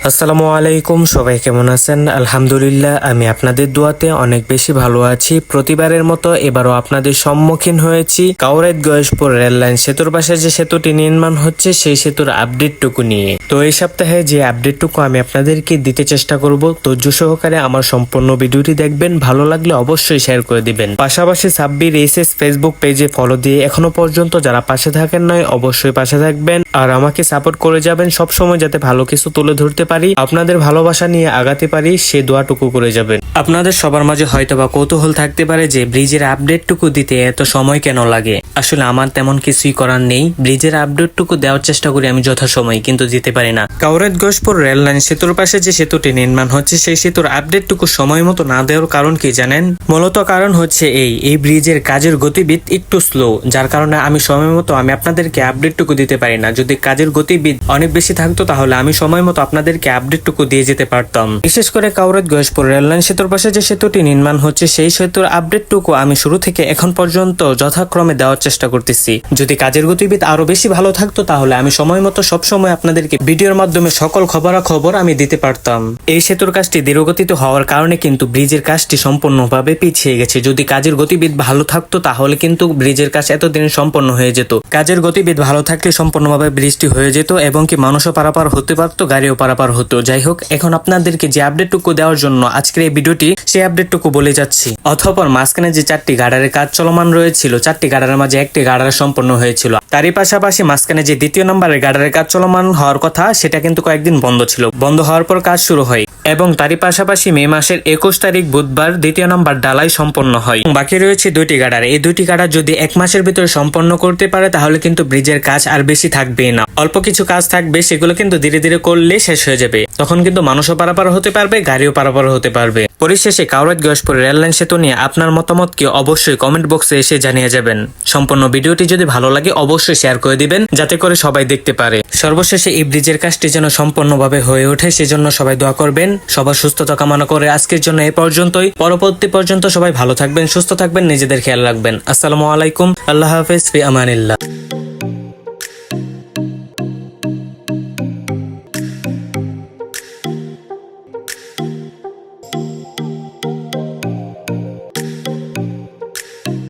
আসসালামু আলাইকুম, সবাই কেমন আছেন? আলহামদুলিল্লাহ, আমি আপনাদের দোয়াতে অনেক বেশি ভালো আছি। প্রতিবারের মতো এবারও আপনাদের সম্মুখীন হয়েছি কাউরাইত গয়েশপুর রেললাইন সেতুর পাশে যে সেতুটি নির্মাণ হচ্ছে সেই সেতুর আপডেটটুকু নিয়ে। তো এই সপ্তাহে যে আপডেটটুকু আমি আপনাদেরকে দিতে চেষ্টা করব, ধৈর্য সহকারে আমার সম্পূর্ণ ভিডিওটি দেখবেন। ভালো লাগলে অবশ্যই শেয়ার করে দিবেন। পাশাপাশি সাব্বির এসএস ফেসবুক পেজে ফলো দিয়ে এখনো পর্যন্ত যারা পাশে থাকেন নয়, অবশ্যই পাশে থাকবেন আর আমাকে সাপোর্ট করে যাবেন। সবসময় যাতে ভালো কিছু তুলে ধরতে পারি, আপনাদের ভালোবাসা নিয়ে আগাতে পারি, সে দোয়াটুকু করে যাবেন। আপনাদের সবার মাঝে হয়তোবা কৌতূহল থাকতে পারে যে ব্রিজের আপডেটটুকু দিতে এত সময় কেন লাগে। আসলে আমার তেমন কিছুই করার নেই, ব্রিজের আপডেটটুকু দেওয়ার চেষ্টা করি আমি যথাসময়, কিন্তু দিতে পারি না। কাউরাইত গয়েশপুর রেল লাইন সেতুর পাশে যে সেতুটি নির্মাণ হচ্ছে সেই সেতুর আপডেটটুকু সময় মতো না দেওয়ার কারণ কি জানেন? মূলত কারণ হচ্ছে এই ব্রিজের কাজের গতিবিধ একটু স্লো, যার কারণে আমি সময় মতো আপনাদেরকে আপডেটটুকু দিতে পারি না। যদি কাজের গতিবিধ অনেক বেশি থাকতো তাহলে আমি সময় মতো আপনাদেরকে আপডেটটুকু দিয়ে যেতে পারতাম। বিশেষ করে কাউরাইত গয়েশপুর রেললাইন সেতুর পাশে যে সেতুটি নির্মাণ হচ্ছে সেই সেতুর আপডেটটুকু আমি শুরু থেকে এখন পর্যন্ত যথাক্রমে দেওয়ার চেষ্টা করতেছি। যদি কাজের গতিবিধ আরো বেশি ভালো থাকতো তাহলে আমি সময় মতো সবসময় আপনাদেরকে ভিডিওর মাধ্যমে সকল খবরাখবর আমি দিতে পারতাম। এই সেতুর কাজটি ধীরগতিতে হওয়ার কারণে কিন্তু ব্রিজের কাজটি সম্পূর্ণভাবে পিছিয়ে গেছে। যদি কাজের গতিবিধ ভালো থাকতো তাহলে কিন্তু ব্রিজের কাজ এতদিন সম্পন্ন হয়ে যেত। কাজের গতিবিধ ভালো থাকলে সম্পূর্ণভাবে ব্রিজটি হয়ে যেত এবং কি মানুষও পারাপার হতে পারতো, গাড়িও পারাপার হতো। যাই হোক, এখন আপনাদেরকে যে আপডেটটুকু দেওয়ার জন্য আজকের এই ভিডিওটি, সেই আপডেটটুকু বলে যাচ্ছি। অথপর মাঝখানে যে 4টি গাড়ারের কাজ চলমান রয়েছিল, 4টি গাড়ারের মাঝে একটি গাড়ার সম্পন্ন হয়েছিল। তারই পাশাপাশি মাঝখানে যে 2য় নম্বরের গাড়ারের কাজ চলমান হওয়ার কথা সেটা কিন্তু কয়েকদিন বন্ধ ছিল। বন্ধ হওয়ার পর কাজ শুরু হয় এবং তারই পাশাপাশি মে মাসের 21 তারিখ বুধবার 2য় নম্বর ডালাই সম্পন্ন হয়। বাকি রয়েছে 2টি গাড়ার। এই 2টি গাড়ার যদি 1 মাসের ভিতরে সম্পন্ন করতে পারে তাহলে কিন্তু ব্রিজের কাজ আর বেশি থাকবে না, অল্প কিছু কাজ থাকবে, সেগুলো কিন্তু ধীরে ধীরে করলে শেষ হয়ে যাবে। তখন কিন্তু মানুষও পারাপার হতে পারবে, গাড়িও পারাপার হতে পারবে। পরিশেষে কাউরাইত গয়েশপুর রেললাইন সেতু নিয়ে আপনার মতামতকে অবশ্যই কমেন্ট বক্সে এসে জানিয়ে যাবেন। সম্পূর্ণ ভিডিওটি যদি ভালো লাগে অবশ্যই শেয়ার করে দিবেন, যাতে করে সবাই দেখতে পারে। সর্বশেষে এই ব্রিজের কাজটি যেন সম্পূর্ণভাবে হয়ে ওঠে, সেজন্য সবাই দোয়া করবেন। সবার সুস্থতা কামনা করে আজকের জন্য এই পর্যন্তই। পরবর্তী পর্যন্ত সবাই ভালো থাকবেন, সুস্থ থাকবেন, নিজেদের খেয়াল রাখবেন। আসসালামু আলাইকুম, আল্লাহ হাফেজ, ফি আমানিল্লাহ।